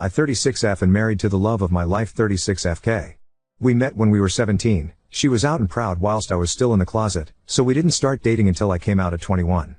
I 36F and married to the love of my life 36FK. We met when we were 17, she was out and proud whilst I was still in the closet, so we didn't start dating until I came out at 21.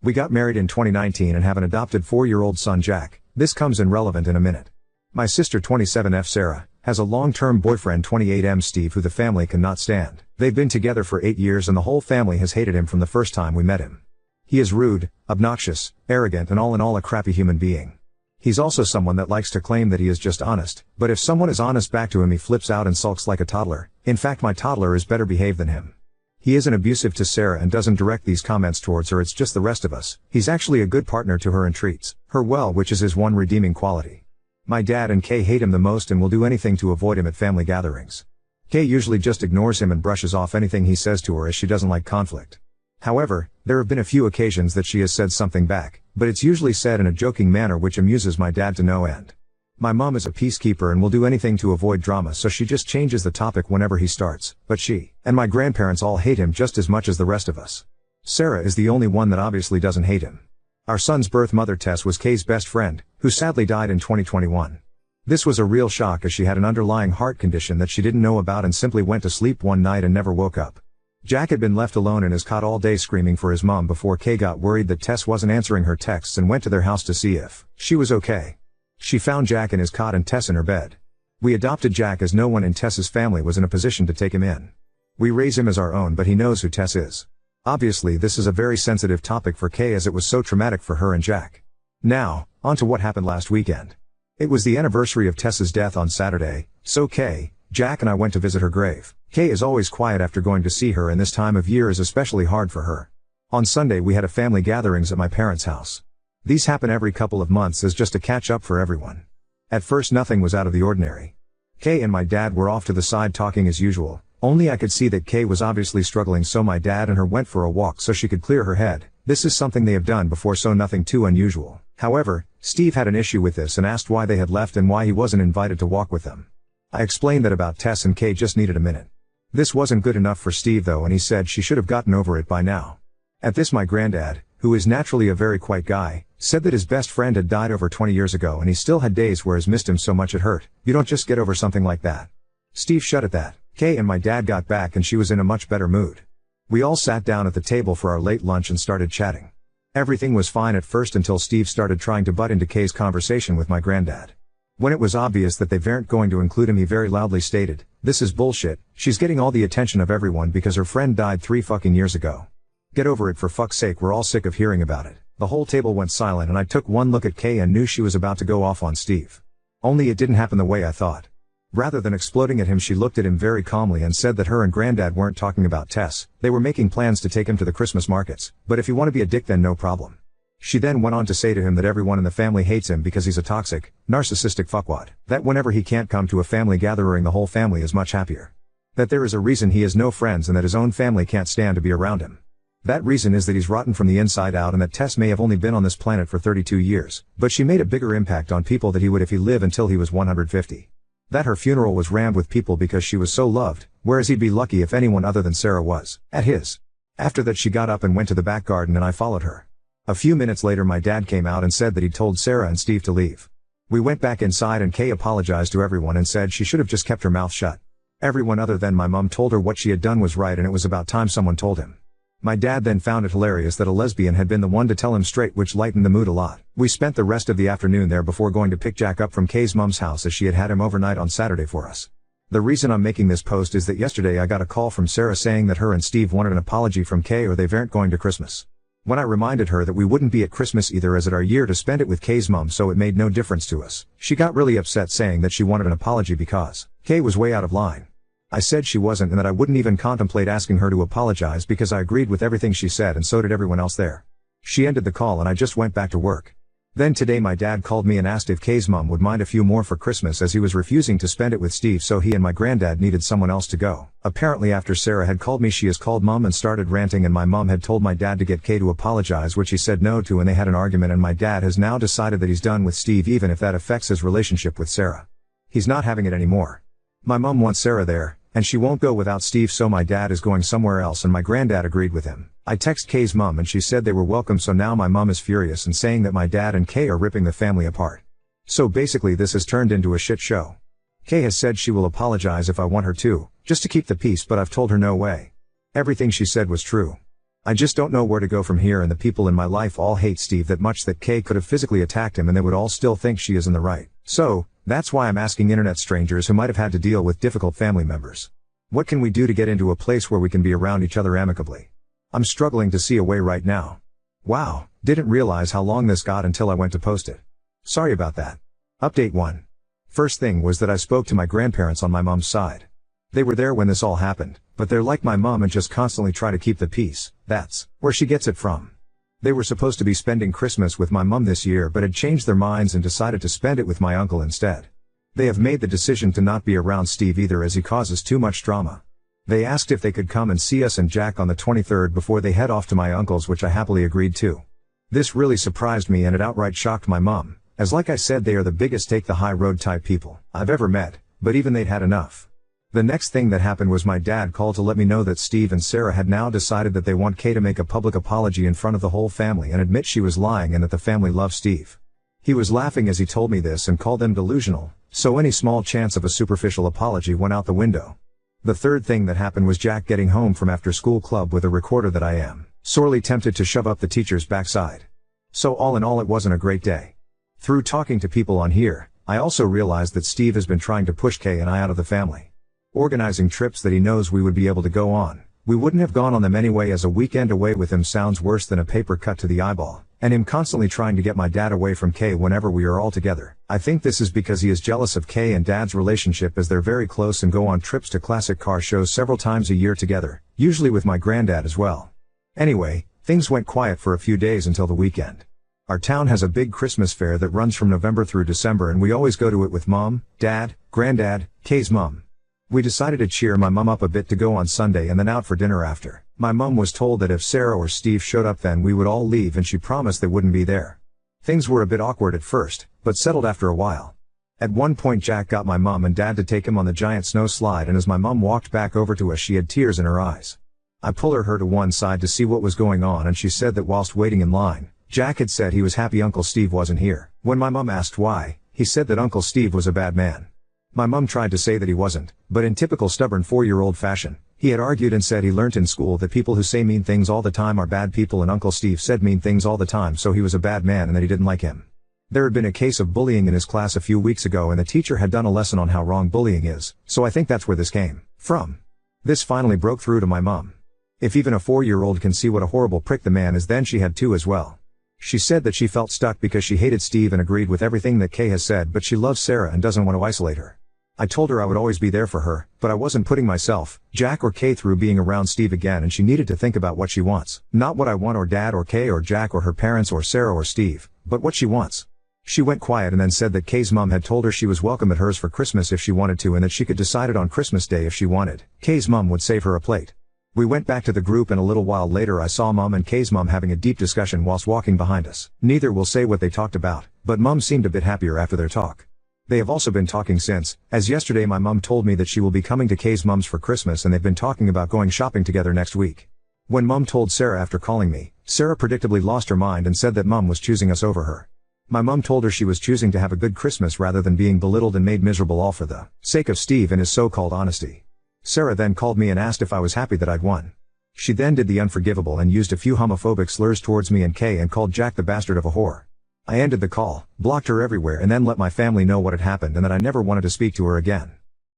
We got married in 2019 and have an adopted 4-year-old son Jack. This comes in relevant in a minute. My sister 27F Sarah has a long-term boyfriend 28M Steve who the family cannot stand. They've been together for 8 years and the whole family has hated him from the first time we met him. He is rude, obnoxious, arrogant and all in all a crappy human being. He's also someone that likes to claim that he is just honest, but if someone is honest back to him he flips out and sulks like a toddler. In fact my toddler is better behaved than him. He isn't abusive to Sarah and doesn't direct these comments towards her, it's just the rest of us. He's actually a good partner to her and treats her well, which is his one redeeming quality. My dad and Kay hate him the most and will do anything to avoid him at family gatherings. Kay usually just ignores him and brushes off anything he says to her as she doesn't like conflict. However, there have been a few occasions that she has said something back, but it's usually said in a joking manner which amuses my dad to no end. My mom is a peacekeeper and will do anything to avoid drama, so she just changes the topic whenever he starts, but she and my grandparents all hate him just as much as the rest of us. Sarah is the only one that obviously doesn't hate him. Our son's birth mother Tess was Kay's best friend, who sadly died in 2021. This was a real shock as she had an underlying heart condition that she didn't know about and simply went to sleep one night and never woke up. Jack had been left alone in his cot all day screaming for his mom before Kay got worried that Tess wasn't answering her texts and went to their house to see if she was okay. She found Jack in his cot and Tess in her bed. We adopted Jack as no one in Tess's family was in a position to take him in. We raise him as our own, but he knows who Tess is. Obviously this is a very sensitive topic for Kay as it was so traumatic for her and Jack. Now, on to what happened last weekend. It was the anniversary of Tess's death on Saturday, so Kay, Jack and I went to visit her grave. Kay is always quiet after going to see her and this time of year is especially hard for her. On Sunday we had a family gatherings at my parents' house. These happen every couple of months as just a catch up for everyone. At first nothing was out of the ordinary. Kay and my dad were off to the side talking as usual, only I could see that Kay was obviously struggling, so my dad and her went for a walk so she could clear her head. This is something they have done before, so nothing too unusual. However, Steve had an issue with this and asked why they had left and why he wasn't invited to walk with them. I explained that about Tess and Kay just needed a minute. This wasn't good enough for Steve though, and he said she should have gotten over it by now. At this my granddad, who is naturally a very quiet guy, said that his best friend had died over 20 years ago and he still had days where he's missed him so much it hurt. You don't just get over something like that. Steve shut at that. Kay and my dad got back and she was in a much better mood. We all sat down at the table for our late lunch and started chatting. Everything was fine at first until Steve started trying to butt into Kay's conversation with my granddad. When it was obvious that they weren't going to include him, he very loudly stated, "This is bullshit, she's getting all the attention of everyone because her friend died 3 fucking years ago. Get over it for fuck's sake, we're all sick of hearing about it." The whole table went silent and I took one look at Kay and knew she was about to go off on Steve. Only it didn't happen the way I thought. Rather than exploding at him, she looked at him very calmly and said that her and granddad weren't talking about Tess, they were making plans to take him to the Christmas markets, but if you want to be a dick then no problem. She then went on to say to him that everyone in the family hates him because he's a toxic, narcissistic fuckwad. That whenever he can't come to a family gathering the whole family is much happier. That there is a reason he has no friends and that his own family can't stand to be around him. That reason is that he's rotten from the inside out and that Tess may have only been on this planet for 32 years, but she made a bigger impact on people than he would if he lived until he was 150. That her funeral was rammed with people because she was so loved, whereas he'd be lucky if anyone other than Sarah was at his. After that she got up and went to the back garden and I followed her. A few minutes later my dad came out and said that he'd told Sarah and Steve to leave. We went back inside and Kay apologized to everyone and said she should have just kept her mouth shut. Everyone other than my mom told her what she had done was right and it was about time someone told him. My dad then found it hilarious that a lesbian had been the one to tell him straight, which lightened the mood a lot. We spent the rest of the afternoon there before going to pick Jack up from Kay's mom's house as she had him overnight on Saturday for us. The reason I'm making this post is that yesterday I got a call from Sarah saying that her and Steve wanted an apology from Kay or they weren't going to Christmas. When I reminded her that we wouldn't be at Christmas either as it our year to spend it with Kay's mom, so it made no difference to us, she got really upset saying that she wanted an apology because Kay was way out of line. I said she wasn't and that I wouldn't even contemplate asking her to apologize because I agreed with everything she said and so did everyone else there. She ended the call and I just went back to work. Then today my dad called me and asked if Kay's mom would mind a few more for Christmas as he was refusing to spend it with Steve, so he and my granddad needed someone else to go. Apparently after Sarah had called me she has called mom and started ranting and my mom had told my dad to get Kay to apologize, which he said no to, and they had an argument and my dad has now decided that he's done with Steve even if that affects his relationship with Sarah. He's not having it anymore. My mom wants Sarah there, and she won't go without Steve, so my dad is going somewhere else and my granddad agreed with him. I text Kay's mom and she said they were welcome, so now my mom is furious and saying that my dad and Kay are ripping the family apart. So basically this has turned into a shit show. Kay has said she will apologize if I want her to, just to keep the peace, but I've told her no way. Everything she said was true. I just don't know where to go from here, and the people in my life all hate Steve that much that Kay could have physically attacked him and they would all still think she is in the right. So, that's why I'm asking internet strangers who might have had to deal with difficult family members. What can we do to get into a place where we can be around each other amicably? I'm struggling to see a way right now. Wow, didn't realize how long this got until I went to post it. Sorry about that. Update 1. First thing was that I spoke to my grandparents on my mom's side. They were there when this all happened, but they're like my mom and just constantly try to keep the peace. That's where she gets it from. They were supposed to be spending Christmas with my mom this year but had changed their minds and decided to spend it with my uncle instead. They have made the decision to not be around Steve either as he causes too much drama. They asked if they could come and see us and Jack on the 23rd before they head off to my uncle's, which I happily agreed to. This really surprised me and it outright shocked my mom, as like I said they are the biggest take the high road type people I've ever met, but even they'd had enough. The next thing that happened was my dad called to let me know that Steve and Sarah had now decided that they want Kay to make a public apology in front of the whole family and admit she was lying and that the family loves Steve. He was laughing as he told me this and called them delusional, so any small chance of a superficial apology went out the window. The third thing that happened was Jack getting home from after school club with a recorder that I am sorely tempted to shove up the teacher's backside. So all in all it wasn't a great day. Through talking to people on here, I also realized that Steve has been trying to push Kay and I out of the family. Organizing trips that he knows we would be able to go on. We wouldn't have gone on them anyway, as a weekend away with him sounds worse than a paper cut to the eyeball, and him constantly trying to get my dad away from Kay whenever we are all together. I think this is because he is jealous of Kay and Dad's relationship, as they're very close and go on trips to classic car shows several times a year together, usually with my granddad as well. Anyway, things went quiet for a few days until the weekend. Our town has a big Christmas fair that runs from November through December and we always go to it with Mom, Dad, Granddad, Kay's mom. We decided to cheer my mom up a bit to go on Sunday and then out for dinner after. My mom was told that if Sarah or Steve showed up then we would all leave, and she promised they wouldn't be there. Things were a bit awkward at first, but settled after a while. At one point Jack got my mom and dad to take him on the giant snow slide, and as my mom walked back over to us she had tears in her eyes. I pulled her to one side to see what was going on, and she said that whilst waiting in line, Jack had said he was happy Uncle Steve wasn't here. When my mom asked why, he said that Uncle Steve was a bad man. My mom tried to say that he wasn't, but in typical stubborn 4-year-old fashion, he had argued and said he learnt in school that people who say mean things all the time are bad people, and Uncle Steve said mean things all the time, so he was a bad man and that he didn't like him. There had been a case of bullying in his class a few weeks ago and the teacher had done a lesson on how wrong bullying is, so I think that's where this came from. This finally broke through to my mom. If even a 4-year-old can see what a horrible prick the man is, then she had to as well. She said that she felt stuck because she hated Steve and agreed with everything that Kay has said, but she loves Sarah and doesn't want to isolate her. I told her I would always be there for her, but I wasn't putting myself, Jack or Kay through being around Steve again, and she needed to think about what she wants. Not what I want or Dad or Kay or Jack or her parents or Sarah or Steve, but what she wants. She went quiet and then said that Kay's mom had told her she was welcome at hers for Christmas if she wanted to, and that she could decide it on Christmas Day if she wanted. Kay's mom would save her a plate. We went back to the group and a little while later I saw Mom and Kay's mom having a deep discussion whilst walking behind us. Neither will say what they talked about, but Mom seemed a bit happier after their talk. They have also been talking since, as yesterday my mom told me that she will be coming to Kay's mom's for Christmas and they've been talking about going shopping together next week. When Mom told Sarah after calling me, Sarah predictably lost her mind and said that Mom was choosing us over her. My mom told her she was choosing to have a good Christmas rather than being belittled and made miserable all for the sake of Steve and his so-called honesty. Sarah then called me and asked if I was happy that I'd won. She then did the unforgivable and used a few homophobic slurs towards me and Kay and called Jack the bastard of a whore. I ended the call, blocked her everywhere, and then let my family know what had happened and that I never wanted to speak to her again.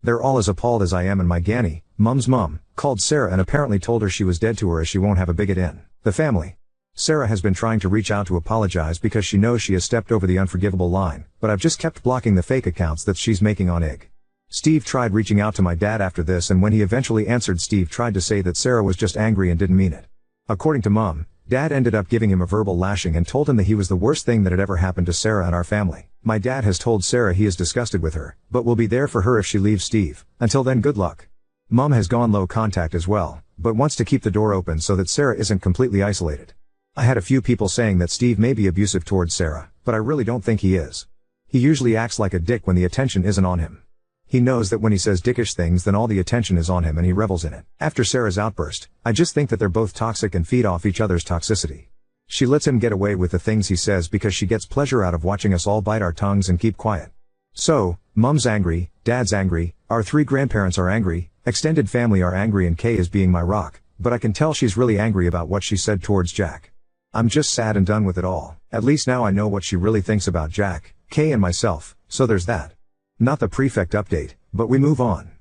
They're all as appalled as I am, and my Ganny, Mom's mom, called Sarah and apparently told her she was dead to her as she won't have a bigot in the family. Sarah has been trying to reach out to apologize because she knows she has stepped over the unforgivable line, but I've just kept blocking the fake accounts that she's making on IG. Steve tried reaching out to my dad after this, and when he eventually answered, Steve tried to say that Sarah was just angry and didn't mean it. According to Mom, Dad ended up giving him a verbal lashing and told him that he was the worst thing that had ever happened to Sarah and our family. My dad has told Sarah he is disgusted with her, but will be there for her if she leaves Steve. Until then, good luck. Mom has gone low contact as well, but wants to keep the door open so that Sarah isn't completely isolated. I had a few people saying that Steve may be abusive towards Sarah, but I really don't think he is. He usually acts like a dick when the attention isn't on him. He knows that when he says dickish things then all the attention is on him and he revels in it. After Sarah's outburst, I just think that they're both toxic and feed off each other's toxicity. She lets him get away with the things he says because she gets pleasure out of watching us all bite our tongues and keep quiet. So, Mom's angry, Dad's angry, our 3 grandparents are angry, extended family are angry, and Kay is being my rock, but I can tell she's really angry about what she said towards Jack. I'm just sad and done with it all. At least now I know what she really thinks about Jack, Kay and myself, so there's that. Not the prefect update, but we move on.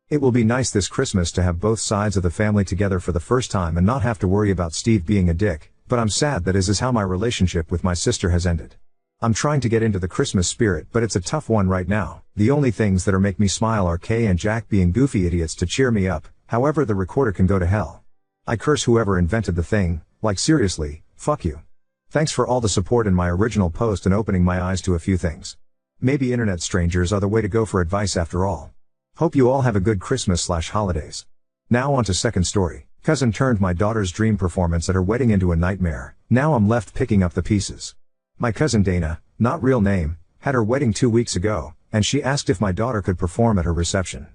It will be nice this Christmas to have both sides of the family together for the first time and not have to worry about Steve being a dick, but I'm sad that is how my relationship with my sister has ended. I'm trying to get into the Christmas spirit, but it's a tough one right now. The only things that make me smile are Kay and Jack being goofy idiots to cheer me up, however the recorder can go to hell. I curse whoever invented the thing, like seriously, fuck you. Thanks for all the support in my original post and opening my eyes to a few things. Maybe internet strangers are the way to go for advice after all. Hope you all have a good Christmas/holidays. Now on to second story. Cousin turned my daughter's dream performance at her wedding into a nightmare. Now I'm left picking up the pieces. My cousin Dana, not real name, had her wedding 2 weeks ago, and she asked if my daughter could perform at her reception.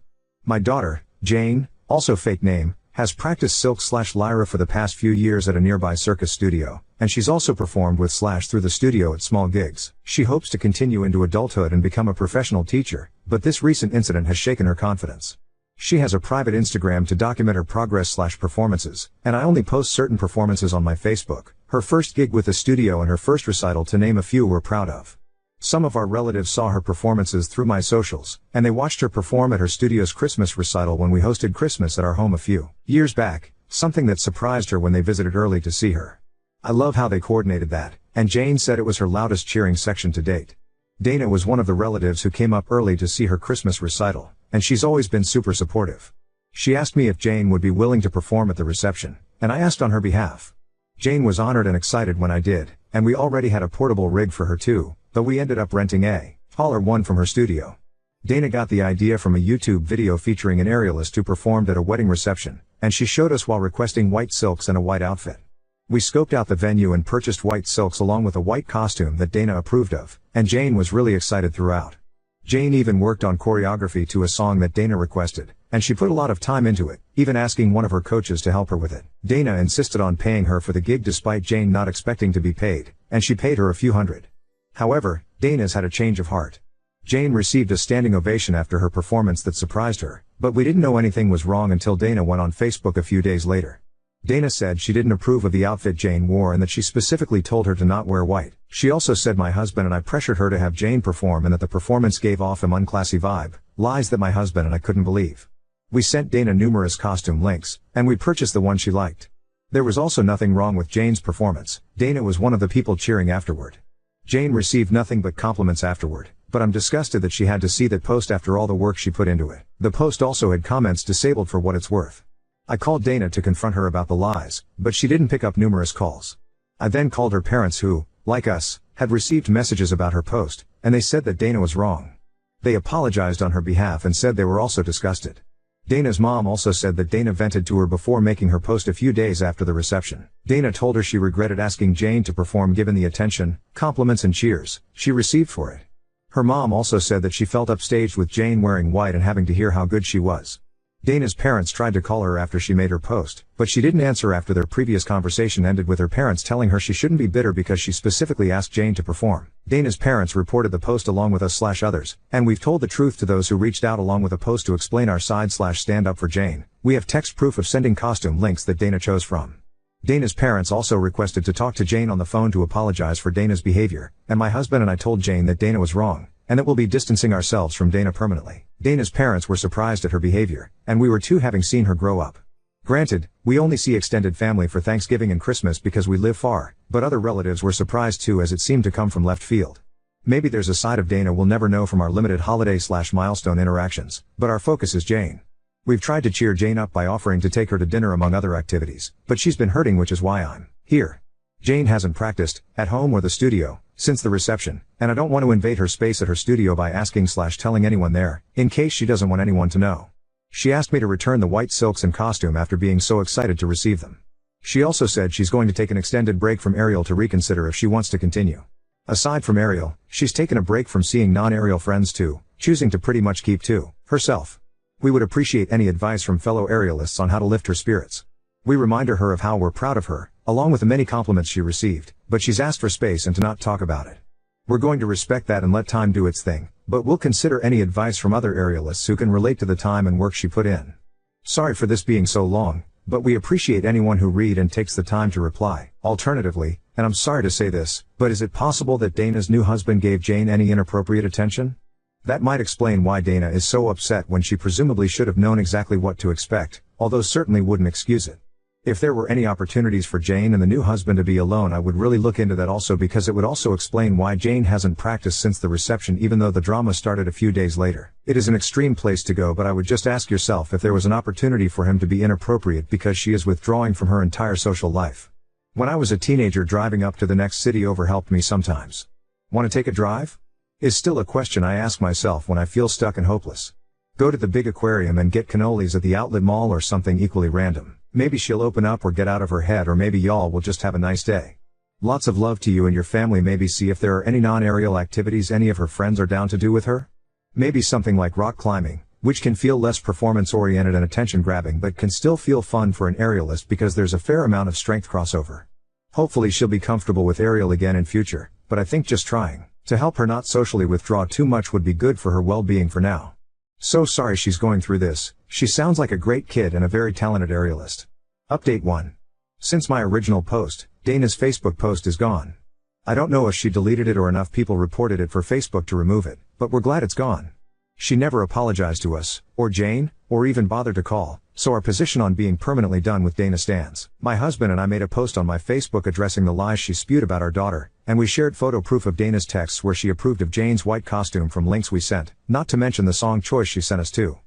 My daughter, Jane, also fake name, has practiced Silk/Lyra for the past few years at a nearby circus studio, and she's also performed with Slash through the studio at small gigs. She hopes to continue into adulthood and become a professional teacher, but this recent incident has shaken her confidence. She has a private Instagram to document her progress/performances, and I only post certain performances on my Facebook. Her first gig with the studio and her first recital, to name a few, we're proud of. Some of our relatives saw her performances through my socials, and they watched her perform at her studio's Christmas recital when we hosted Christmas at our home a few years back, something that surprised her when they visited early to see her. I love how they coordinated that, and Jane said it was her loudest cheering section to date. Dana was one of the relatives who came up early to see her Christmas recital, and she's always been super supportive. She asked me if Jane would be willing to perform at the reception, and I asked on her behalf. Jane was honored and excited when I did, and we already had a portable rig for her too, though we ended up renting a taller one from her studio. Dana got the idea from a YouTube video featuring an aerialist who performed at a wedding reception, and she showed us while requesting white silks and a white outfit. We scoped out the venue and purchased white silks along with a white costume that Dana approved of, and Jane was really excited throughout. Jane even worked on choreography to a song that Dana requested, and she put a lot of time into it, even asking one of her coaches to help her with it. Dana insisted on paying her for the gig despite Jane not expecting to be paid, and she paid her a few hundred. However, Dana's had a change of heart. Jane received a standing ovation after her performance that surprised her, but we didn't know anything was wrong until Dana went on Facebook a few days later. Dana said she didn't approve of the outfit Jane wore and that she specifically told her to not wear white. She also said my husband and I pressured her to have Jane perform and that the performance gave off an unclassy vibe, lies that my husband and I couldn't believe. We sent Dana numerous costume links, and we purchased the one she liked. There was also nothing wrong with Jane's performance. Dana was one of the people cheering afterward. Jane received nothing but compliments afterward, but I'm disgusted that she had to see that post after all the work she put into it. The post also had comments disabled for what it's worth. I called Dana to confront her about the lies, but she didn't pick up numerous calls. I then called her parents who, like us, had received messages about her post, and they said that Dana was wrong. They apologized on her behalf and said they were also disgusted. Dana's mom also said that Dana vented to her before making her post a few days after the reception. Dana told her she regretted asking Jane to perform given the attention, compliments and cheers she received for it. Her mom also said that she felt upstaged with Jane wearing white and having to hear how good she was. Dana's parents tried to call her after she made her post, but she didn't answer after their previous conversation ended with her parents telling her she shouldn't be bitter because she specifically asked Jane to perform. Dana's parents reported the post along with us/others, and we've told the truth to those who reached out along with a post to explain our side/stand up for Jane. We have text proof of sending costume links that Dana chose from. Dana's parents also requested to talk to Jane on the phone to apologize for Dana's behavior, and my husband and I told Jane that Dana was wrong, and that we'll be distancing ourselves from Dana permanently. Dana's parents were surprised at her behavior, and we were too having seen her grow up. Granted, we only see extended family for Thanksgiving and Christmas because we live far, but other relatives were surprised too as it seemed to come from left field. Maybe there's a side of Dana we'll never know from our limited holiday/milestone interactions, but our focus is Jane. We've tried to cheer Jane up by offering to take her to dinner among other activities, but she's been hurting, which is why I'm here. Jane hasn't practiced, at home or the studio, since the reception, and I don't want to invade her space at her studio by asking/telling anyone there, in case she doesn't want anyone to know. She asked me to return the white silks and costume after being so excited to receive them. She also said she's going to take an extended break from Ariel to reconsider if she wants to continue. Aside from Ariel, she's taken a break from seeing non-Ariel friends too, choosing to pretty much keep to herself. We would appreciate any advice from fellow Arielists on how to lift her spirits. We reminded her of how we're proud of her, along with the many compliments she received, but she's asked for space and to not talk about it. We're going to respect that and let time do its thing, but we'll consider any advice from other aerialists who can relate to the time and work she put in. Sorry for this being so long, but we appreciate anyone who read and takes the time to reply. Alternatively, and I'm sorry to say this, but is it possible that Dana's new husband gave Jane any inappropriate attention? That might explain why Dana is so upset when she presumably should have known exactly what to expect, although certainly wouldn't excuse it. If there were any opportunities for Jane and the new husband to be alone, I would really look into that also, because it would also explain why Jane hasn't practiced since the reception even though the drama started a few days later. It is an extreme place to go, but I would just ask yourself if there was an opportunity for him to be inappropriate because she is withdrawing from her entire social life. When I was a teenager, driving up to the next city over helped me sometimes. Want to take a drive? Is still a question I ask myself when I feel stuck and hopeless. Go to the big aquarium and get cannolis at the outlet mall or something equally random. Maybe she'll open up or get out of her head, or maybe y'all will just have a nice day. Lots of love to you and your family. Maybe see if there are any non-aerial activities any of her friends are down to do with her. Maybe something like rock climbing, which can feel less performance-oriented and attention-grabbing but can still feel fun for an aerialist because there's a fair amount of strength crossover. Hopefully she'll be comfortable with aerial again in future, but I think just trying to help her not socially withdraw too much would be good for her well-being for now. So sorry she's going through this. She sounds like a great kid and a very talented aerialist. Update 1. Since my original post, Dana's Facebook post is gone. I don't know if she deleted it or enough people reported it for Facebook to remove it, but we're glad it's gone. She never apologized to us, or Jane, or even bothered to call, so our position on being permanently done with Dana stands. My husband and I made a post on my Facebook addressing the lies she spewed about our daughter, and we shared photo proof of Dana's texts where she approved of Jane's white costume from links we sent, not to mention the song choice she sent us too.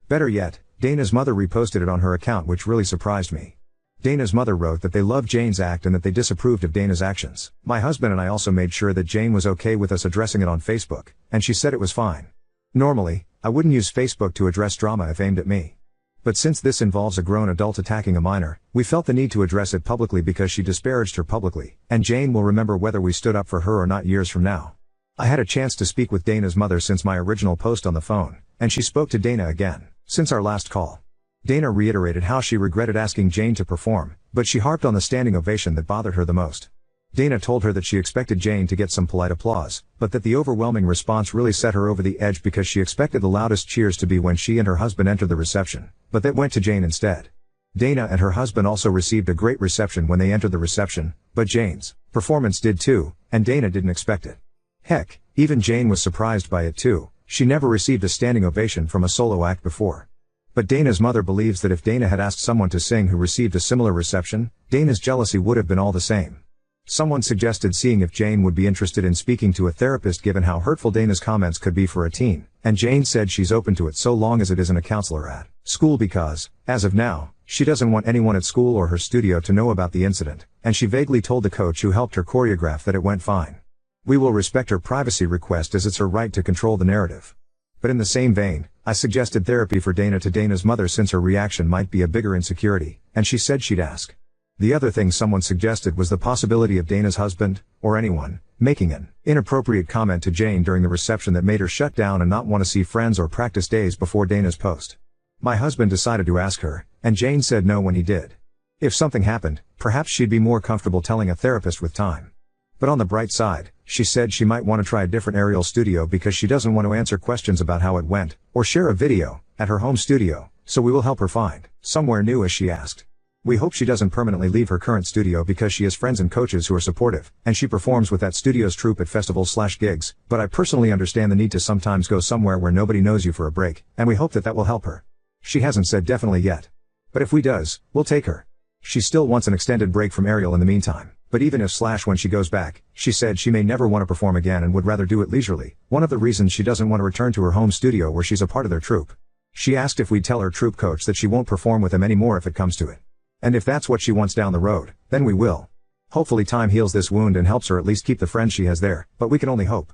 Better yet, Dana's mother reposted it on her account, which really surprised me. Dana's mother wrote that they loved Jane's act and that they disapproved of Dana's actions. My husband and I also made sure that Jane was okay with us addressing it on Facebook, and she said it was fine. Normally, I wouldn't use Facebook to address drama if aimed at me. But since this involves a grown adult attacking a minor, we felt the need to address it publicly because she disparaged her publicly, and Jane will remember whether we stood up for her or not years from now. I had a chance to speak with Dana's mother since my original post on the phone, and she spoke to Dana again since our last call. Dana reiterated how she regretted asking Jane to perform, but she harped on the standing ovation that bothered her the most. Dana told her that she expected Jane to get some polite applause, but that the overwhelming response really set her over the edge because she expected the loudest cheers to be when she and her husband entered the reception, but that went to Jane instead. Dana and her husband also received a great reception when they entered the reception, but Jane's performance did too, and Dana didn't expect it. Heck, even Jane was surprised by it too. She never received a standing ovation from a solo act before. But Dana's mother believes that if Dana had asked someone to sing who received a similar reception, Dana's jealousy would have been all the same. Someone suggested seeing if Jane would be interested in speaking to a therapist given how hurtful Dana's comments could be for a teen, and Jane said she's open to it so long as it isn't a counselor at school because, as of now, she doesn't want anyone at school or her studio to know about the incident, and she vaguely told the coach who helped her choreograph that it went fine. We will respect her privacy request as it's her right to control the narrative. But in the same vein, I suggested therapy for Dana to Dana's mother since her reaction might be a bigger insecurity, and she said she'd ask. The other thing someone suggested was the possibility of Dana's husband, or anyone, making an inappropriate comment to Jane during the reception that made her shut down and not want to see friends or practice days before Dana's post. My husband decided to ask her, and Jane said no when he did. If something happened, perhaps she'd be more comfortable telling a therapist with time. But on the bright side, she said she might want to try a different aerial studio because she doesn't want to answer questions about how it went, or share a video, at her home studio, so we will help her find somewhere new as she asked. We hope she doesn't permanently leave her current studio because she has friends and coaches who are supportive, and she performs with that studio's troupe at festivals/gigs, but I personally understand the need to sometimes go somewhere where nobody knows you for a break, and we hope that will help her. She hasn't said definitely yet. But if we does, we'll take her. She still wants an extended break from aerial in the meantime, but even if when she goes back, she said she may never want to perform again and would rather do it leisurely, one of the reasons she doesn't want to return to her home studio where she's a part of their troupe. She asked if we'd tell her troupe coach that she won't perform with them anymore if it comes to it. And if that's what she wants down the road, then we will. Hopefully time heals this wound and helps her at least keep the friends she has there, but we can only hope.